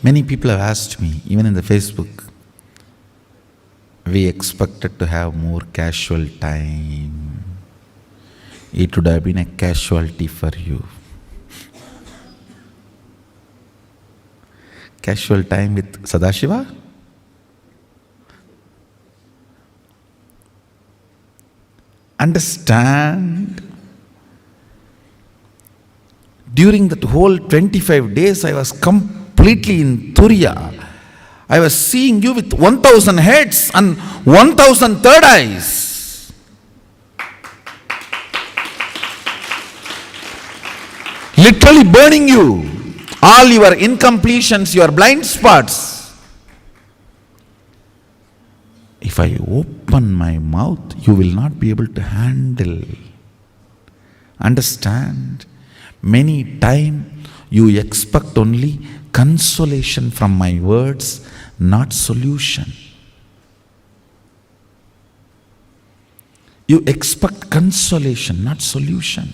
Many people have asked me, even in the Facebook, we expected to have more casual time. It would have been a casualty for you. Casual time with Sadashiva? Understand, during that whole 25 days I was completely in Turiya. I was seeing you with 1,000 heads and 1,000 third eyes. Literally burning you. All your incompletions, your blind spots. If I open my mouth, you will not be able to handle. Understand? Many times you expect only consolation from my words, not solution. You expect consolation, not solution.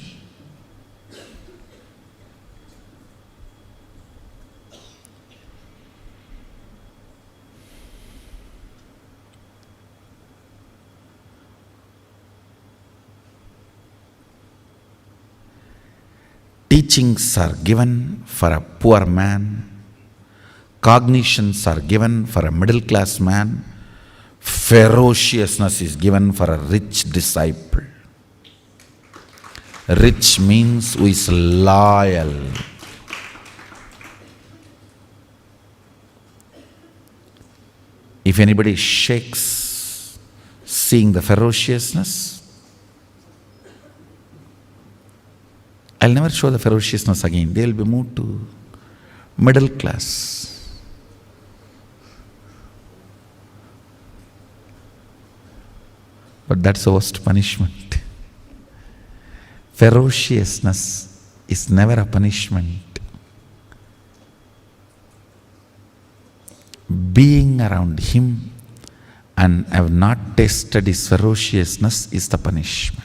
Teachings are given for a poor man. Cognitions are given for a middle class man. Ferociousness is given for a rich disciple. Rich means who is loyal. If anybody shakes seeing the ferociousness, I'll never show the ferociousness again. They will be moved to middle class. But that's the worst punishment. Ferociousness is never a punishment. Being around him and have not tasted his ferociousness is the punishment.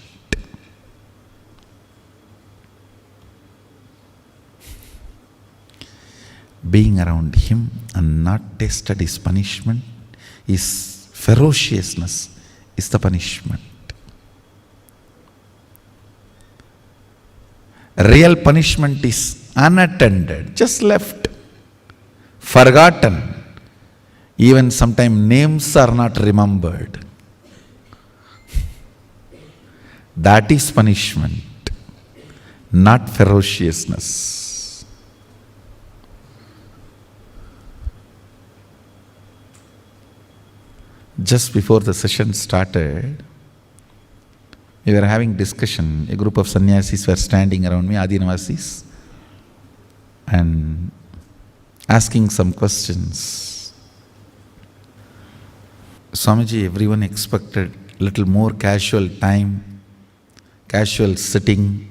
Being around him and not tasted his punishment, his ferociousness is the punishment. Real punishment is unattended, just left, forgotten. Even sometimes names are not remembered. That is punishment, not ferociousness. Just before the session started, we were having discussion. A group of sannyasis were standing around me, Adinavasis, and asking some questions. Swamiji, everyone expected little more casual time, casual sitting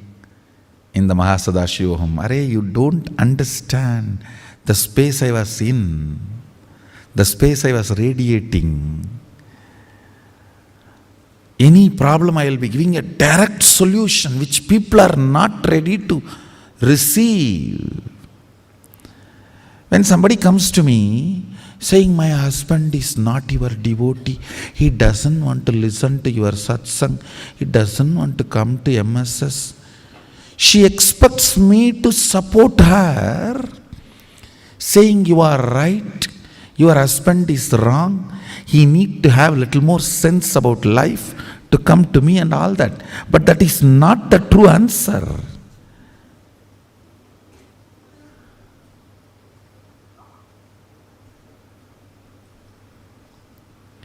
in the Mahasadashivoham. Arey, you don't understand the space I was in, the space I was radiating. Any problem I will be giving a direct solution which people are not ready to receive. When somebody comes to me saying, my husband is not your devotee, he doesn't want to listen to your satsang, he doesn't want to come to MSS, she expects me to support her, saying you are right, your husband is wrong, he need to have little more sense about life to come to me and all that. But that is not the true answer.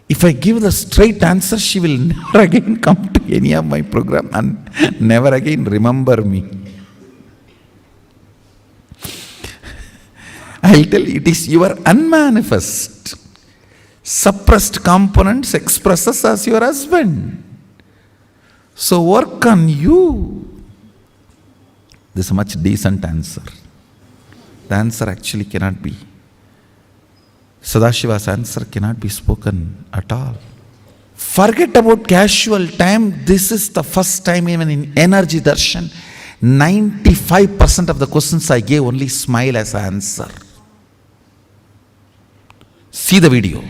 If I give the straight answer, she will never again come to any of my program and never again remember me. I'll tell you, it is your unmanifest, suppressed components expresses as your husband. So work on you. This is a much decent answer. The answer actually cannot be. Sadashiva's answer cannot be spoken at all. Forget about casual time. This is the first time even in energy darshan, 95% of the questions I gave only smile as an answer. See the video.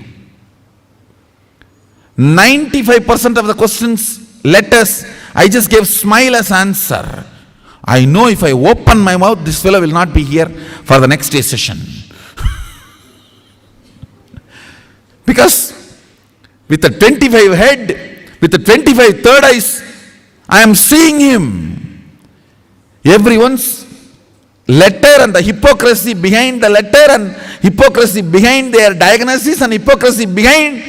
95% of the questions, letters, I just gave smile as answer. I know if I open my mouth, this fellow will not be here for the next day session. Because with the 25 head, with the 25 third eyes, I am seeing him. Everyone's letter and the hypocrisy behind the letter and hypocrisy behind their diagnosis and hypocrisy behind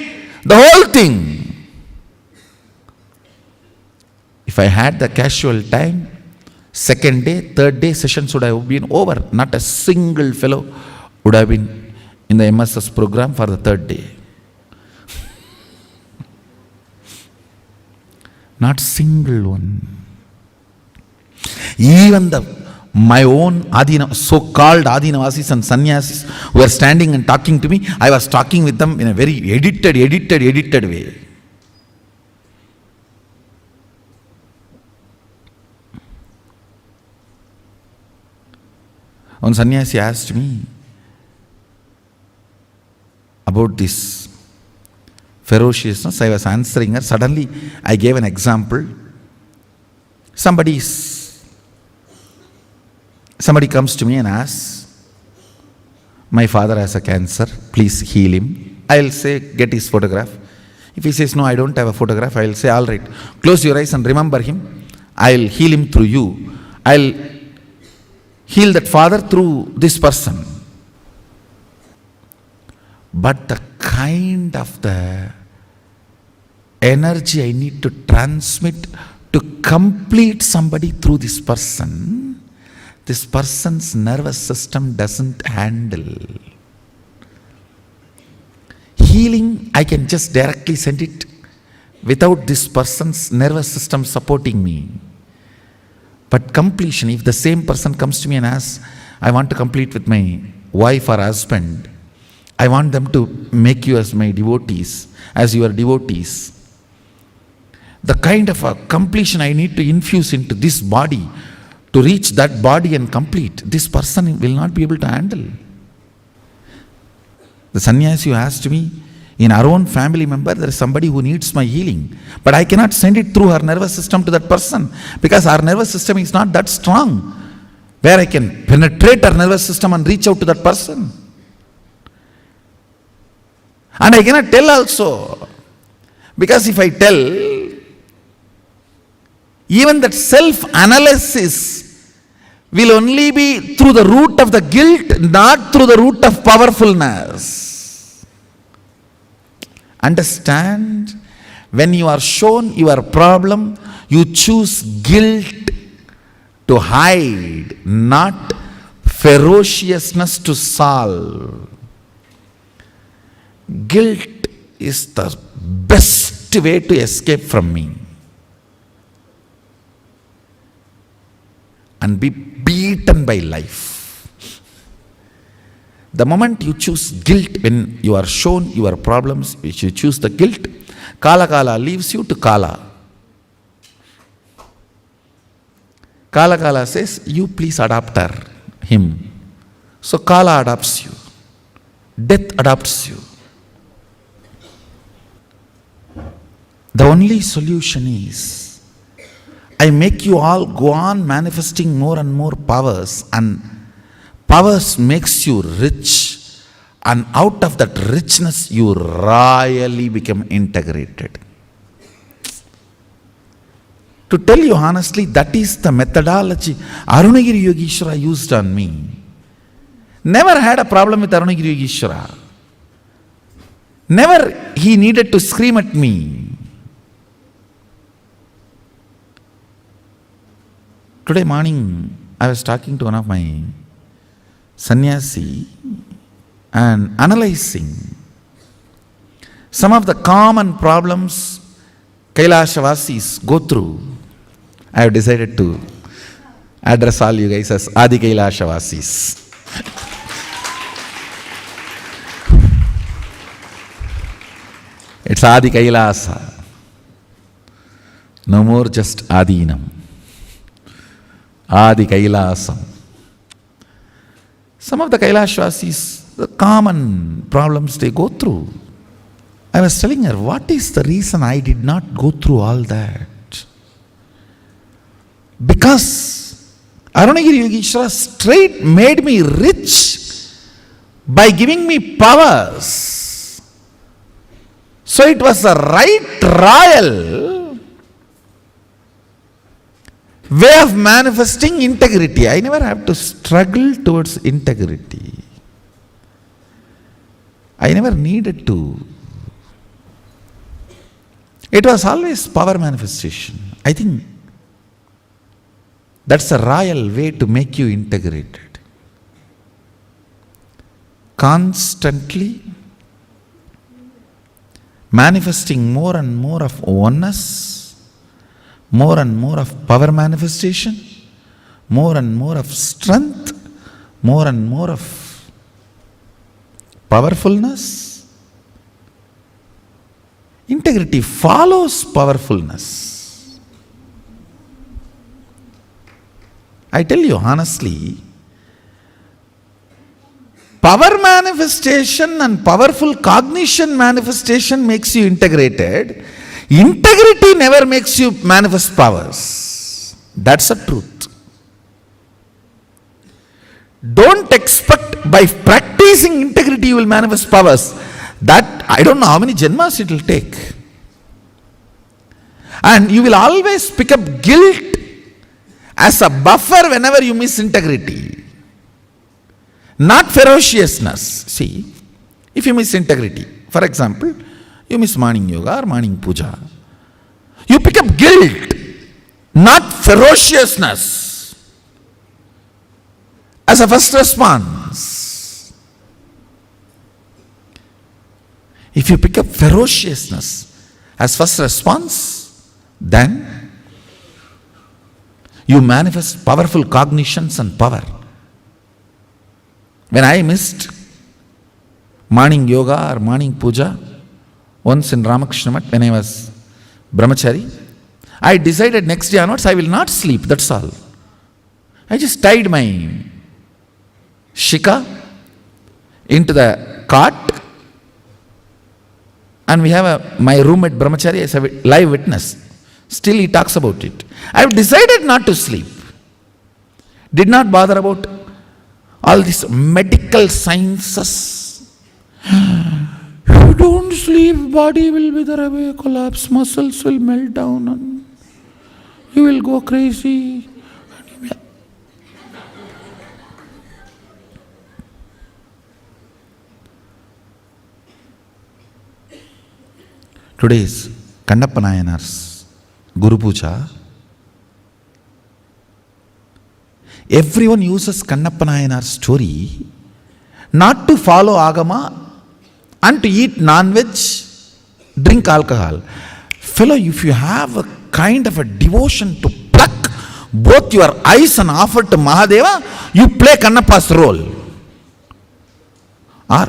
the whole thing. If I had the casual time, second day, third day sessions would have been over. Not a single fellow would have been in the MSS program for the third day. Not single one. Even my own Adina, so-called Adinavasis and Sannyasis who were standing and talking to me, I was talking with them in a very edited way. One sannyasi asked me about this ferociousness. I was answering her. Suddenly, I gave an example. Somebody comes to me and asks, my father has a cancer, please heal him. I'll say, get his photograph. If he says, no, I don't have a photograph, I'll say, all right, close your eyes and remember him. I'll heal him through you. I'll heal that father through this person. But the kind of the energy I need to transmit to complete somebody through this person's nervous system doesn't handle. Healing, I can just directly send it without this person's nervous system supporting me. But completion, if the same person comes to me and asks, I want to complete with my wife or husband, I want them to make you as my devotees, as your devotees. The kind of a completion I need to infuse into this body, to reach that body and complete, this person will not be able to handle. The sannyasi who asked me, in our own family member, there is somebody who needs my healing. But I cannot send it through her nervous system to that person, because our nervous system is not that strong, where I can penetrate her nervous system and reach out to that person. And I cannot tell also, because if I tell, even that self-analysis will only be through the root of the guilt, not through the root of powerfulness. Understand, when you are shown your problem, you choose guilt to hide, not ferociousness to solve. Guilt is the best way to escape from me and be beaten by life. The moment you choose guilt, when you are shown your problems, which you choose the guilt, Kala leaves you to Kala. Kala says, you please adopt him. So Kala adopts you. Death adopts you. The only solution is, I make you all go on manifesting more and more powers, and powers makes you rich, and out of that richness you royally become integrated. To tell you honestly, that is the methodology Arunagiri Yogeshwara used on me. Never had a problem with Arunagiri Yogeshwara. Never he needed to scream at me. Today morning, I was talking to one of my sannyasi and analyzing some of the common problems Kailashavasis go through. I have decided to address all you guys as Adi Kailashavasis. It's Adi Kailasa. No more just Adinam. Adi Kailasam. Some of the Kailashvasis the common problems they go through. I was telling her, what is the reason I did not go through all that? Because Arunagiri Yogeshwara straight made me rich by giving me powers. So it was the right royal way of manifesting integrity. I never have to struggle towards integrity. I never needed to. It was always power manifestation. I think that's a royal way to make you integrated. Constantly manifesting more and more of oneness, more and more of power manifestation, more and more of strength, more and more of powerfulness. Integrity follows powerfulness. I tell you honestly, power manifestation and powerful cognition manifestation makes you integrated. Integrity never makes you manifest powers. That's the truth. Don't expect by practicing integrity you will manifest powers. That I don't know how many janmas it will take. And you will always pick up guilt as a buffer whenever you miss integrity. Not ferociousness. See, if you miss integrity, for example, you miss morning yoga or morning puja, you pick up guilt, not ferociousness, as a first response. If you pick up ferociousness as first response, then you manifest powerful cognitions and power. When I missed morning yoga or morning puja once in Ramakrishna Math when I was brahmachari, I decided next day onwards I will not sleep, that's all. I just tied my shika into the cot, and we have my roommate brahmachari as a live witness. Still he talks about it. I have decided not to sleep. Did not bother about all these medical sciences. You don't sleep, body will wither away, collapse, muscles will melt down, and you will go crazy. Today's Kannappa Nayanar's Guru Puja, everyone uses Kannappa Nayanar's story not to follow Agama and to eat non-veg, drink alcohol. Fellow, if you have a kind of a devotion to pluck both your eyes and offer to Mahadeva, you play Kannappa's role. Or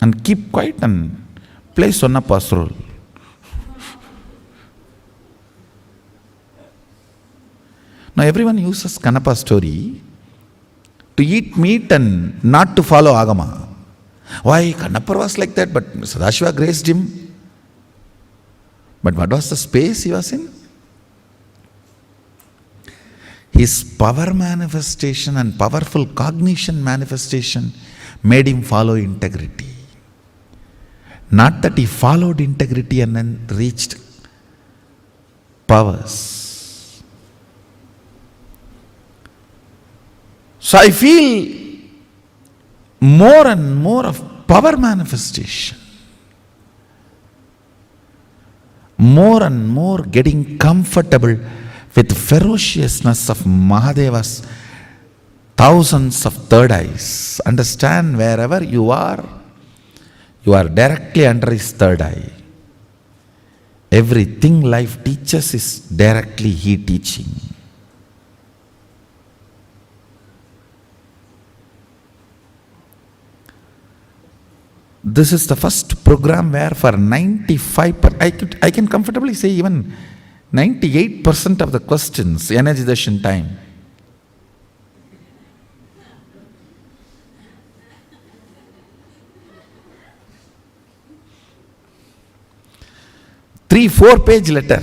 and keep quiet and play Sonnappa's role. Now everyone uses Kannappa's story to eat meat and not to follow Agama. Why? Kannappa was like that, but Sadashiva graced him. But what was the space he was in? His power manifestation and powerful cognition manifestation made him follow integrity. Not that he followed integrity and then reached powers. So I feel more and more of power manifestation. More and more getting comfortable with ferociousness of Mahadeva's thousands of third eyes. Understand, wherever you are directly under his third eye. Everything life teaches is directly he teaching. This is the first program where for 95%, I can comfortably say even 98% of the questions, energy darshan time, 3-4 page letter.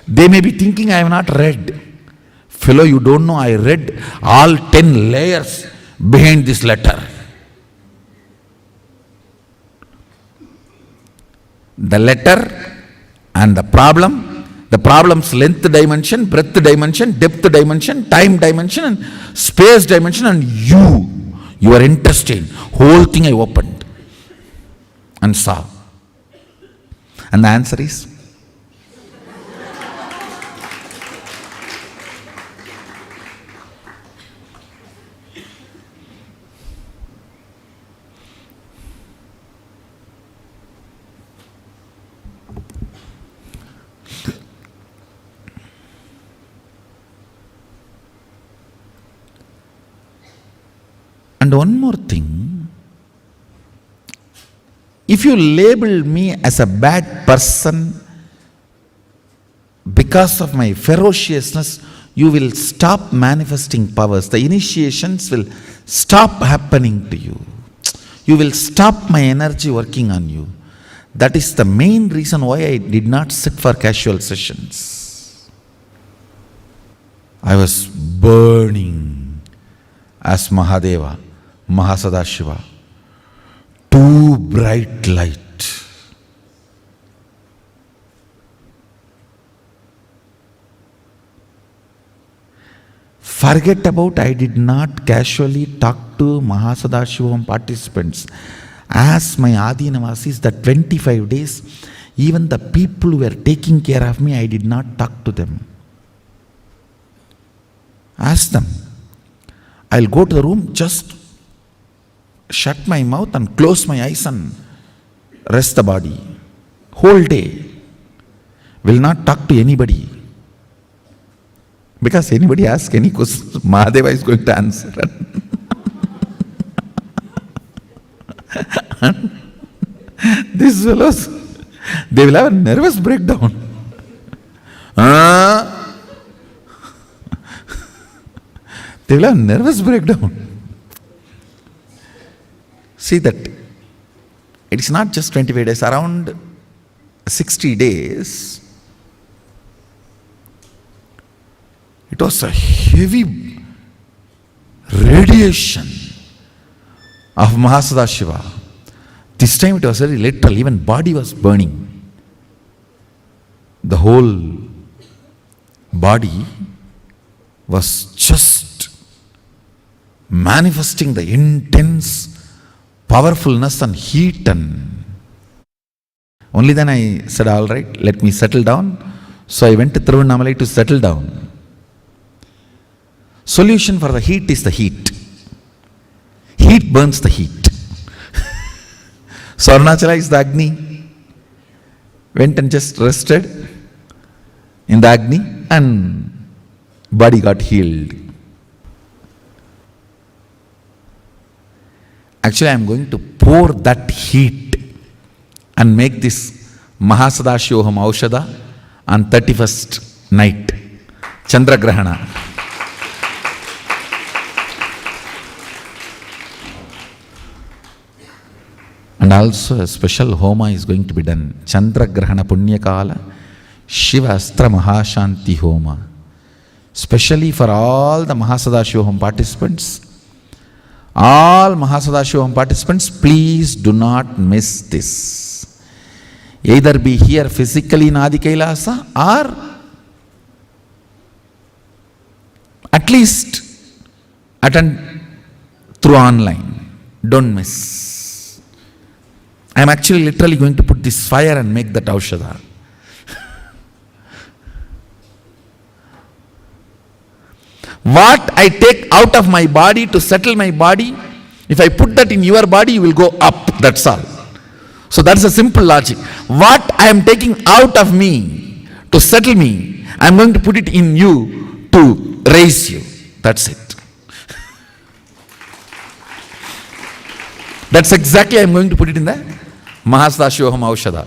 They may be thinking I have not read. Fellow, you don't know I read all 10 layers behind this letter. The letter and the problem's length dimension, breadth dimension, depth dimension, time dimension, and space dimension, and you are interested. Whole thing I opened and saw. And the answer is, and one more thing, if you label me as a bad person because of my ferociousness, you will stop manifesting powers. The initiations will stop happening to you. You will stop my energy working on you. That is the main reason why I did not sit for casual sessions. I was burning as Mahadeva, Mahasadashiva, too bright light. Forget about I did not casually talk to Mahasadashivoham participants. As my Adinavasis, the 25 days, even the people who were taking care of me, I did not talk to them. Ask them. I'll go to the room, just shut my mouth and close my eyes and rest the body. Whole day. Will not talk to anybody. Because anybody asks any question, Mahadeva is going to answer. These fellows, they will have a nervous breakdown. They will have a nervous breakdown. See that it is not just 25 days, around 60 days, it was a heavy radiation of Mahasadashiva. This time it was very literal, even body was burning. The whole body was just manifesting the intense powerfulness and heat, and only then I said, all right, let me settle down. So I went to Thiruvannamalai to settle down. Solution for the heat is the heat. Heat burns the heat. So Arunachala is the Agni. Went and just rested in the Agni and body got healed. Actually, I am going to pour that heat and make this Mahasadashivoham Aushada on 31st night, Chandragrahana. And also a special homa is going to be done. Chandragrahana Punyakala Shiva Astra Mahashanti Homa. Specially for all the Mahasadashivoham participants. All Mahasadashivoham participants, please do not miss this. Either be here physically in Adi Kailasa or at least attend through online. Don't miss. I am actually literally going to put this fire and make that Aushada. What I take out of my body to settle my body, if I put that in your body, you will go up. That's all. So that's a simple logic. What I am taking out of me to settle me, I am going to put it in you to raise you. That's it. That's exactly I am going to put it in the Mahasadashivoham Aushada.